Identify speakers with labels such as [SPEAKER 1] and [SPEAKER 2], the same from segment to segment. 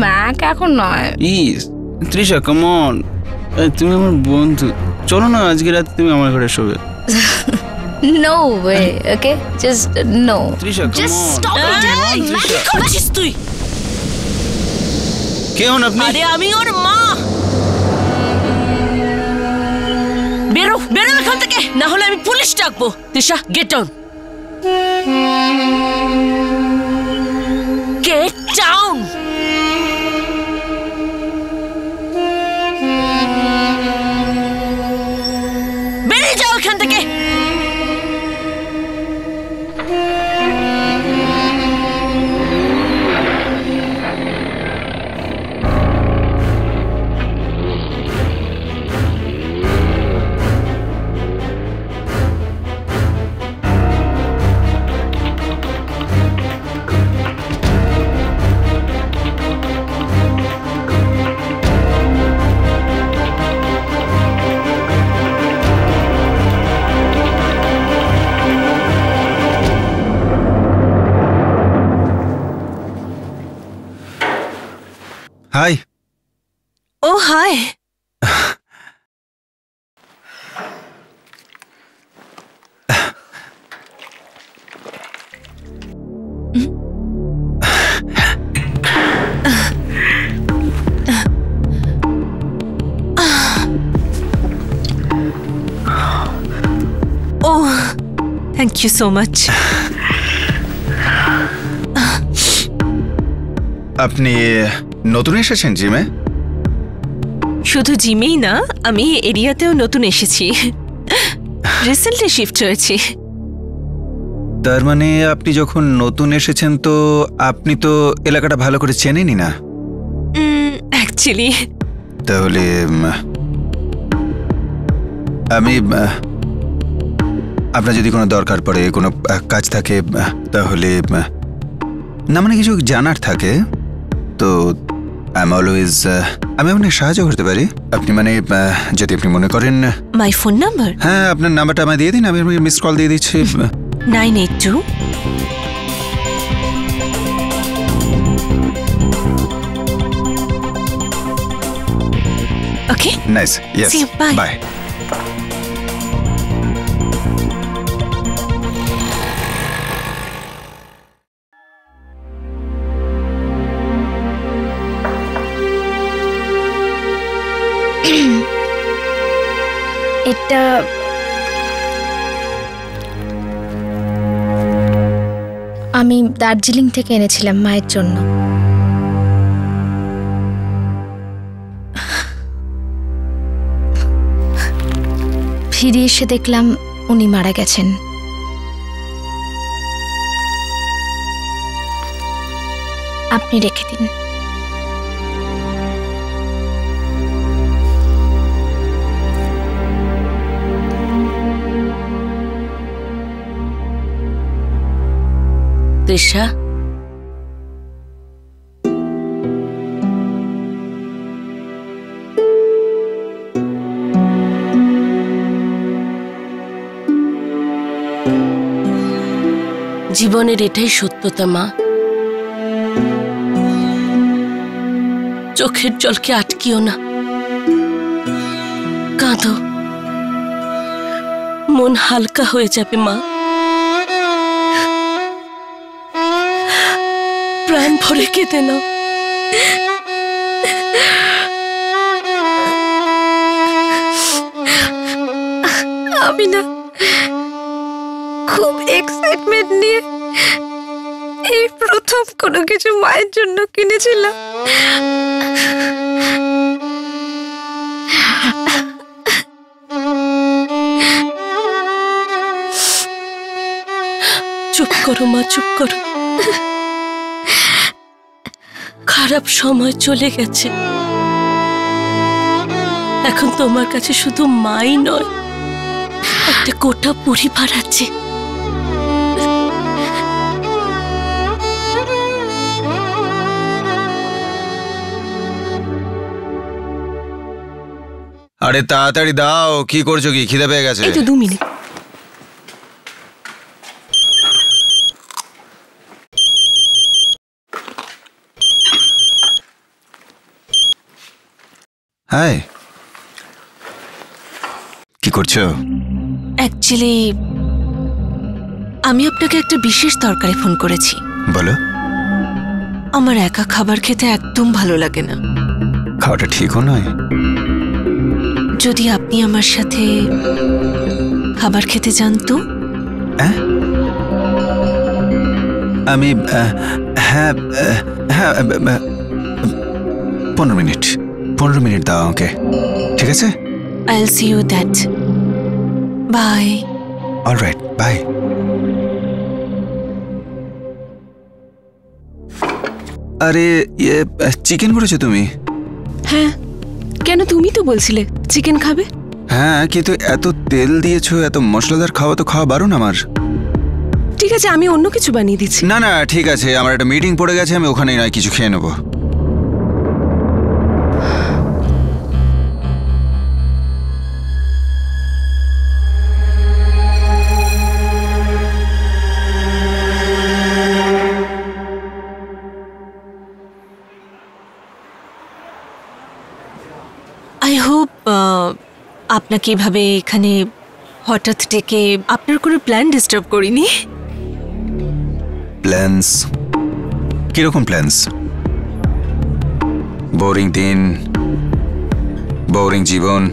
[SPEAKER 1] Mac এখন নয়।
[SPEAKER 2] Please Trisha, come on, তুমি আমার বন্ধু, চলো না আজকে রাতে তুমি আমার ঘরে শোবে।
[SPEAKER 1] No way, okay just no.
[SPEAKER 2] Trisha,
[SPEAKER 1] just stop it.
[SPEAKER 3] কি করছিস তুই?
[SPEAKER 2] কে হন আপনি?
[SPEAKER 3] আরে আমি ওর মা। বেরো বেরো এখান থেকে, না হলে আমি পুলিশ ডাকবো। Trisha, get down, get down. বেরিয়ে যাও এখান থেকে।
[SPEAKER 4] Hi.
[SPEAKER 3] Oh hi. Oh thank you so much.
[SPEAKER 4] আপনি নতুন এসেছেন জিমে?
[SPEAKER 3] শুধু জিমেই না, আমি এরিয়াতেও নতুন এসেছি, রিসেন্টলি শিফট হয়েছি।
[SPEAKER 4] তার মানে আপনি যখন নতুন এসেছেন তো আপনি তো এলাকাটা ভালো করে চেনেনই না।
[SPEAKER 3] অ্যাকচুয়ালি
[SPEAKER 4] তাহলে আমি আপনার যদি কোনো দরকার পড়ে, কোনো কাজ থাকে, তাহলে না মানে কিছু জানার থাকে তো আমি আপনাকে সাহায্য করতে পারি। আপনি মানে যদি আপনি মনে করেন।
[SPEAKER 3] My phone number?
[SPEAKER 4] হ্যাঁ, আপনার নাম্বারটা আমায় দিয়ে দিন, আমি মিস কল দিয়ে দিচ্ছি।
[SPEAKER 3] 982 ওকে
[SPEAKER 4] নাইস, ইয়েস, বাই।
[SPEAKER 1] এটা আমি দার্জিলিং থেকে এনেছিলাম মায়ের জন্য। ফিরে এসে দেখলাম উনি মারা গেছেন। আপনি রেখে দিন।
[SPEAKER 3] তৃষা, জীবনের এটাই সত্যতা মা। চোখের জলকে আটকিও না, কাঁদো, মন হালকা হয়ে যাবে মা। প্রাণ ভরে কেঁদে নাও।
[SPEAKER 1] আমি না খুব এক্সাইটমেন্ট নিয়ে এই প্রথম কোনো কিছু মায়ের জন্য কিনেছিলাম।
[SPEAKER 3] চুপ করো মা, চুপ করো। খারাপ সময় চলে গেছে, এখন তোমার কাছে শুধু মাই নয়, একটা গোটা পরিবার আছে।
[SPEAKER 4] আরে তাড়াতাড়ি দাও, কি করছো, কি খিদে পেয়ে গেছে?
[SPEAKER 3] এই তো 2 মিনিট।
[SPEAKER 4] হাই, কি করছো?
[SPEAKER 3] অ্যাকচুয়ালি আমি আপনাকে একটা বিশেষ দরকারে ফোন করেছি।
[SPEAKER 4] বলো।
[SPEAKER 3] আমার একা খাবার খেতে একদম ভালো লাগে না।
[SPEAKER 4] খাওয়াটা ঠিকও নয়।
[SPEAKER 3] যদি আপনি আমার সাথে খাবার খেতে যান তো?
[SPEAKER 4] আমি হ্যাঁ হ্যাঁ 15 মিনিট দাও আমাকে, ঠিক আছে?
[SPEAKER 3] I'll see you that. Bye.
[SPEAKER 4] All right, bye. আরে চিকেন করেছো তুমি?
[SPEAKER 5] হ্যাঁ, কেন? তুমি তো বলছিলে চিকেন খাবে।
[SPEAKER 4] হ্যাঁ, কিন্তু এত তেল দিয়েছো, এত মশলাদার খাওয়া তো খাওয়া বারণ আমার।
[SPEAKER 5] ঠিক আছে, আমি অন্য কিছু বানিয়ে দিচ্ছি।
[SPEAKER 4] না না ঠিক আছে, আমার একটা মিটিং পড়ে গেছে, আমি ওখানেই নয় কিছু খেয়ে নেবো।
[SPEAKER 3] আই হোপ আপনাকে এভাবে এখানে হঠাৎ ডেকে আপনার কোনো প্ল্যান ডিস্টার্ব করিনি।
[SPEAKER 4] প্ল্যান্স? কিরকম প্ল্যান্স? বোরিং দিন, বোরিং জীবন।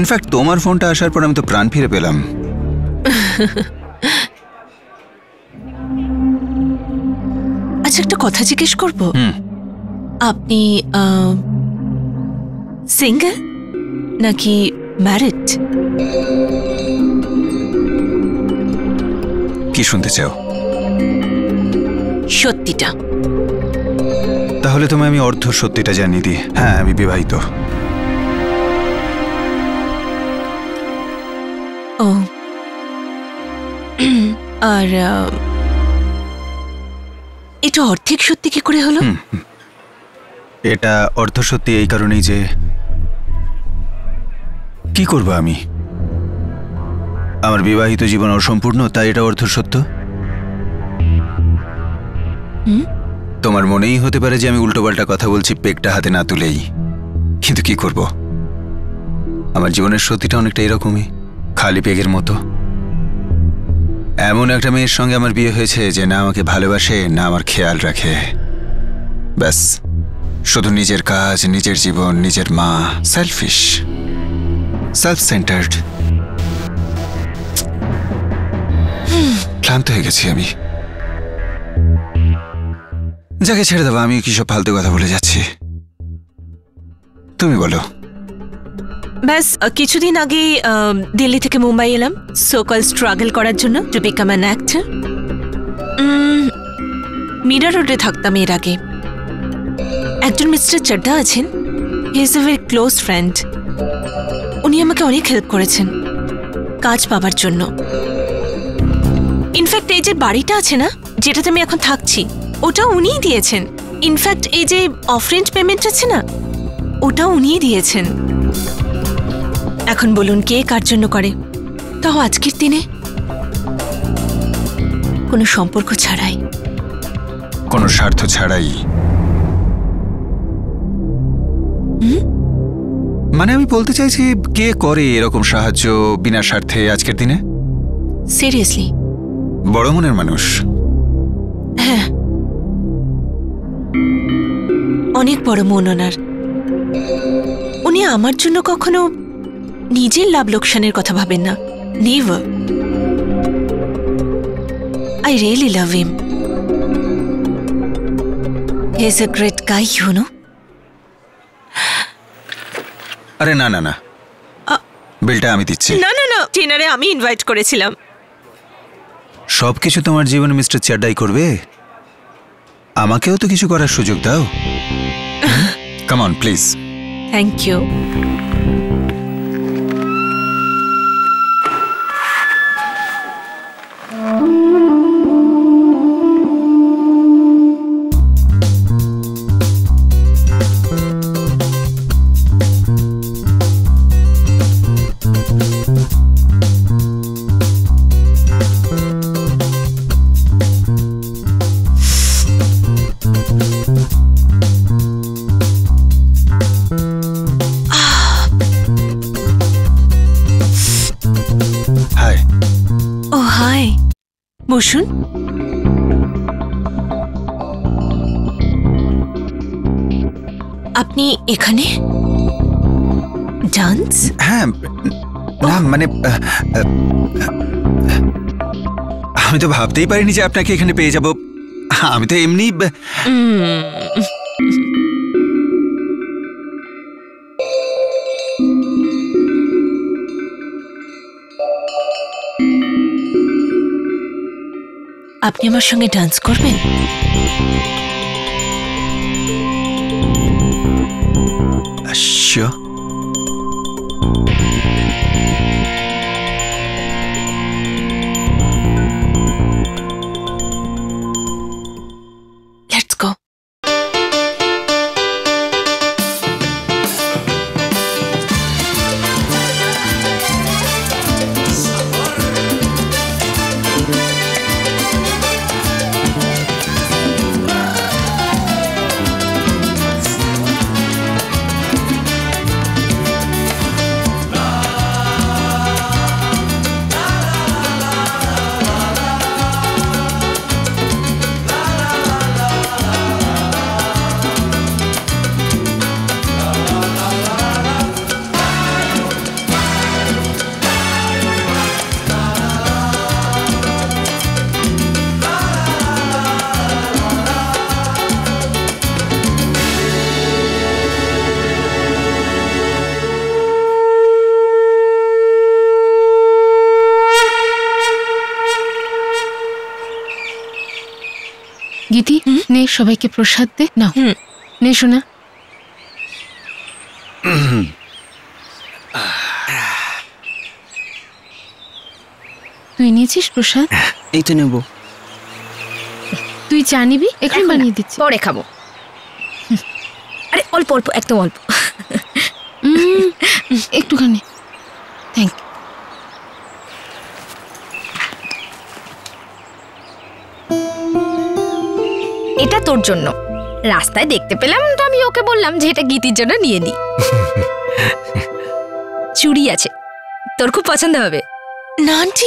[SPEAKER 4] ইনফ্যাক্ট তোমার ফোনটা আসার পর আমি তো প্রাণ ফিরে পেলাম।
[SPEAKER 3] আচ্ছা, একটা কথা জিজ্ঞেস করবো? আপনি সিঙ্গেল নাকি ম্যারিড?
[SPEAKER 4] কি শুনতে চাও?
[SPEAKER 3] সত্যিটা।
[SPEAKER 4] তাহলে তোমায় আমি অর্ধ সত্যিটা জানিয়ে দিই। হ্যাঁ, আমি বিবাহিত।
[SPEAKER 3] ও, আর এটা অর্ধেক সত্যি কি করে হলো?
[SPEAKER 4] এটা অর্ধ সত্যি এই কারণেই যে কি করব আমি, আমার বিবাহিত জীবন অসম্পূর্ণ, তাই এটা অর্ধ সত্য। তোমার মনেই হতে পারে যে আমি উল্টোপাল্টা কথা বলছি পেকটা হাতে না তুলেই, কিন্তু কি করব, আমার জীবনের সত্যিটা অনেকটা এরকমই, খালি পেগের মতো। এমন একটা মেয়ের সঙ্গে আমার বিয়ে হয়েছে যে না আমাকে ভালোবাসে না আমার খেয়াল রাখে, ব্যাস শুধু নিজের কাজ, নিজের জীবন, নিজের মা, সেলফিশ, সেলফ সেন্টার্ড। ক্লান্ত হয়ে গেছি আমি। যাকে ছেড়ে দেবো, আমি কি সব ফালতু কথা বলে যাচ্ছি, তুমি বলো।
[SPEAKER 3] ব্যাস কিছুদিন আগে দিল্লি থেকে মুম্বাই এলাম সোকল স্ট্রাগল করার জন্য, to become an actor. Mira রোডে থাকতাম এর আগে। একজন মিস্টার চাড্ডা আছেন, he is a very close friend. উনি আমাকে অনেক হেল্প করেছেন কাজ পাবার জন্য। ইনফ্যাক্ট এই যে বাড়িটা আছে না, যেটাতে আমি এখন থাকছি, ওটা উনিই দিয়েছেন। ইনফ্যাক্ট এই যে অফ রেন্ট পেমেন্ট আছে না, ওটা উনিই দিয়েছেন। এখন বলুন কে কার জন্য করে, তাও আজকের দিনে কোনো সম্পর্ক ছাড়াই,
[SPEAKER 4] কোনো স্বার্থ ছাড়াই। মানে আমি বলতে চাইছি, কে করে এরকম সাহায্য বিনা স্বার্থে আজকের দিনে?
[SPEAKER 3] সিরিয়াসলি
[SPEAKER 4] বড় মনের মানুষ।
[SPEAKER 3] হ্যাঁ, অনেক বড় মন ওনার। উনি আমার জন্য কখনো নিজের লাভ লোকসানের কথা ভাবেন না, never. I really love him. He is a great guy, you know.
[SPEAKER 4] আরে না না না, বিলটা আমি দিচ্ছি।
[SPEAKER 3] না না না, ডিনারে আমি ইনভাইট করেছিলাম।
[SPEAKER 4] সবকিছু তোমার জীবনে মিস্টার চাড্ডাই করবে? আমাকেও তো কিছু করার সুযোগ দাও। Come on please.
[SPEAKER 3] Thank you. বসুন। আপনি এখানে ডান্স?
[SPEAKER 4] হ্যাঁ, না মানে আমি তো ভাবতেই পারিনি যে আপনাকে এখানে পেয়ে যাব। আমি তো এমনি
[SPEAKER 3] আপনি আমার সঙ্গে ডান্স করবেন?
[SPEAKER 4] শিওর।
[SPEAKER 3] Let's go.
[SPEAKER 5] গীতি, নে সবাইকে প্রসাদ দে। না নে শোনা। তুই নিয়েছিস প্রসাদ?
[SPEAKER 2] এই তো নেবো।
[SPEAKER 5] তুই চা নিবি? এখন বানিয়ে দিচ্ছি।
[SPEAKER 1] পরে খাবো। আরে অল্প অল্প, একদম অল্প।
[SPEAKER 5] একটুখানি। Thank you.
[SPEAKER 1] এটা তোর জন্য। রাস্তায় দেখতে পেলাম তো আমি ওকে বললাম যে এটা গীতির জন্য নিয়ে নি। চুড়ি আছে, তোর খুব পছন্দ হবে।
[SPEAKER 3] না আন্টি,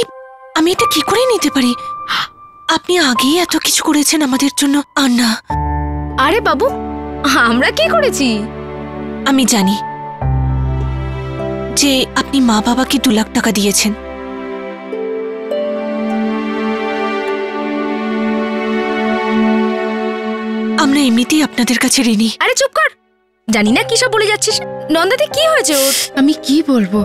[SPEAKER 3] আমি এটা কি করে নিতে পারি? আপনি আগেই এত কিছু করেছেন আমাদের জন্য। আর না।
[SPEAKER 1] আরে বাবু, আমরা কি করেছি?
[SPEAKER 3] আমি জানি যে আপনি মা বাবাকে 2 লাখ টাকা দিয়েছেন। আমরা এমনিতেই আপনাদের কাছে ঋণী।
[SPEAKER 1] আরে চুপ কর, জানি না কি সব বলে যাচ্ছিস। নন্দাতে কি হয়েছে ওর?
[SPEAKER 5] আমি কি বলবো,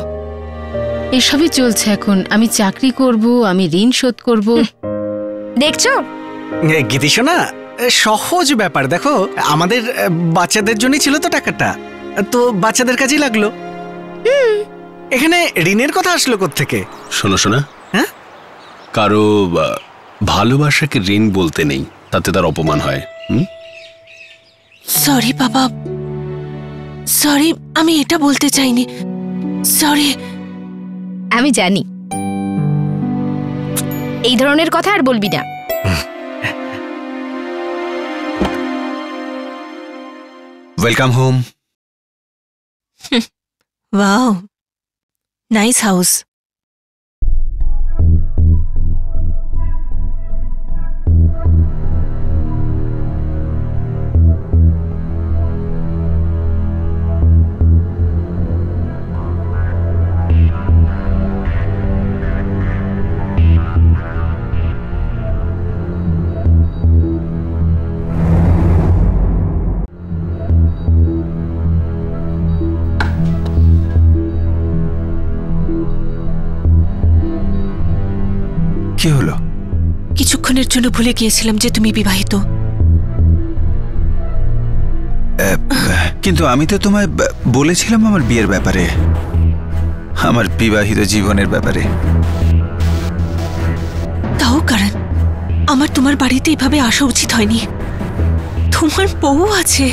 [SPEAKER 5] এসবই চলছে এখন। আমি চাকরি করব, আমি ঋণ শোধ করব।
[SPEAKER 1] দেখছো
[SPEAKER 6] গীতি শোনা, সহজ ব্যাপার। দেখো, আমাদের বাচ্চাদের জন্যই ছিল তো টাকাটা, তো বাচ্চাদের কাজেই লাগলো। এখানে ঋণের কথা আসলো কোত্থেকে?
[SPEAKER 7] শোনো শোনা,
[SPEAKER 6] হ্যাঁ,
[SPEAKER 7] কারো ভালোবাসাকে ঋণ বলতে নেই, তাতে তার অপমান হয়।
[SPEAKER 3] সরি বাবা, সরি, আমি এটা বলতে চাইনি। সরি।
[SPEAKER 1] আমি জানি এই ধরনের কথা আর বলবি না।
[SPEAKER 4] Welcome home.
[SPEAKER 3] Wow, nice house.
[SPEAKER 4] কি হলো?
[SPEAKER 3] কিছুক্ষণের জন্য ভুলে গিয়েছিলাম যে তুমি বিবাহিত।
[SPEAKER 4] কিন্তু আমি তো তোমায় বলেছিলাম আমার বিয়ের ব্যাপারে, আমার বিবাহিত জীবনের ব্যাপারে।
[SPEAKER 3] তাও কারণ আমার তোমার বাড়িতে এভাবে আসা উচিত হয়নি। তোমার বউ আছে,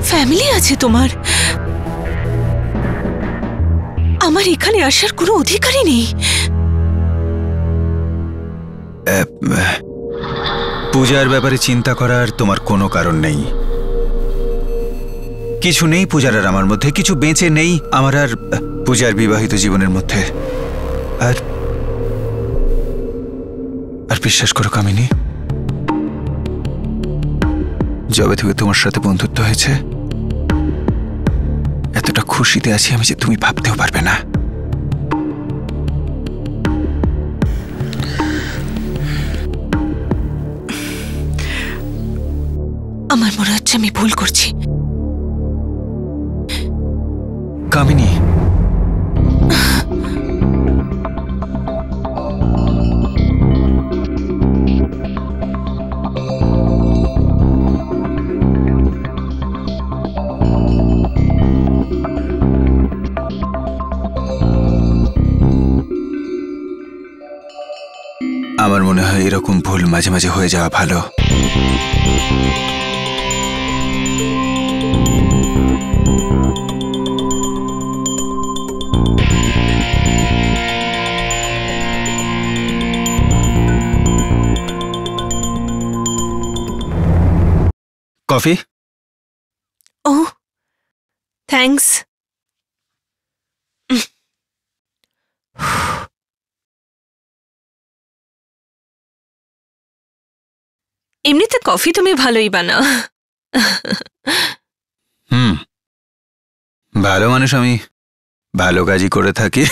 [SPEAKER 3] ফ্যামিলি আছে তোমার। আমার এখানে আসার কোনো অধিকারই নেই।
[SPEAKER 4] পূজার ব্যাপারে চিন্তা করার তোমার কোনো কারণ নেই। কিছু নেই পূজার আর আমার মধ্যে, কিছু বেঁচে নেই আমার আর পূজার বিবাহিত জীবনের মধ্যে। আর আর বিশ্বাস করো কামিনী, যবে থেকে তোমার সাথে বন্ধুত্ব হয়েছে এতটা খুশিতে আছি আমি যে তুমি ভাবতেও পারবে না।
[SPEAKER 3] আমার মনে হচ্ছে আমি ভুল করছি।
[SPEAKER 4] কামিনী, আমার মনে হয় এরকম ভুল মাঝে মাঝে হয়ে যাওয়া ভালো। কফি?
[SPEAKER 3] ও থ্যাঙ্কস। এমনিতে কফি তুমি ভালোই বানাও।
[SPEAKER 4] ভালো মানুষ আমি, ভালো কাজই করে থাকি।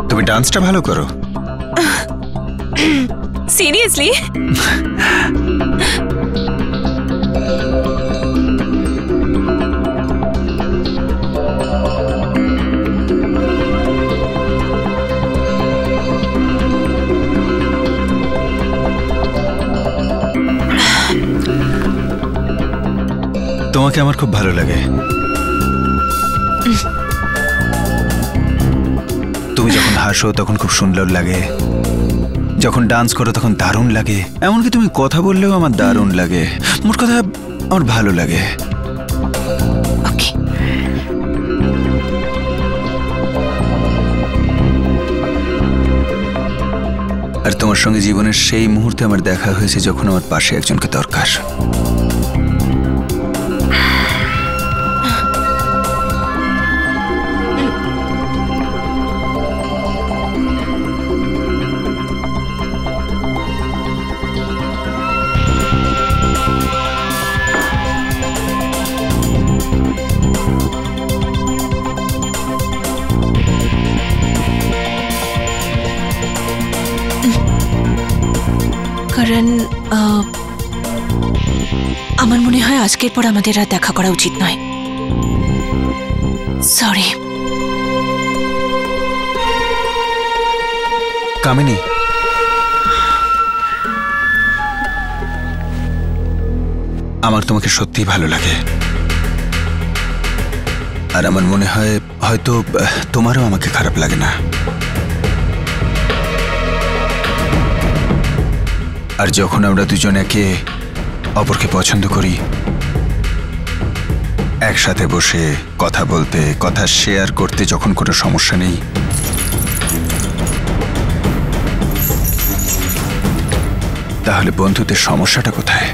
[SPEAKER 4] তুমি ডান্সটা ভালো করো।
[SPEAKER 3] সিরিয়াসলি?
[SPEAKER 4] তোমাকে আমার খুব ভালো লাগে। তুমি যখন হাসো তখন খুব সুন্দর লাগে, যখন ডান্স করো তখন দারুণ লাগে, এমনকি তুমি কথা বললেও আমার দারুণ লাগে। মোট কথা আমার ভালো লাগে।
[SPEAKER 3] ওকে।
[SPEAKER 4] আর তোমার সঙ্গে জীবনের সেই মুহূর্তে আমার দেখা হয়েছে যখন আমার পাশে একজনকে দরকার।
[SPEAKER 3] কারণ আমার মনে হয় আজকের পর আমাদের আর দেখা করা উচিত নয়। সরি।
[SPEAKER 4] কামিনী, আমার তোমাকে সত্যিই ভালো লাগে। আর আমার মনে হয় হয়তো তোমারও আমাকে খারাপ লাগে না। আর যখন আমরা দুজন একে অপরকে পছন্দ করি, একসাথে বসে কথা বলতে, কথা শেয়ার করতে যখন কোনো সমস্যা নেই, তাহলে বন্ধুদের সমস্যাটা কোথায়?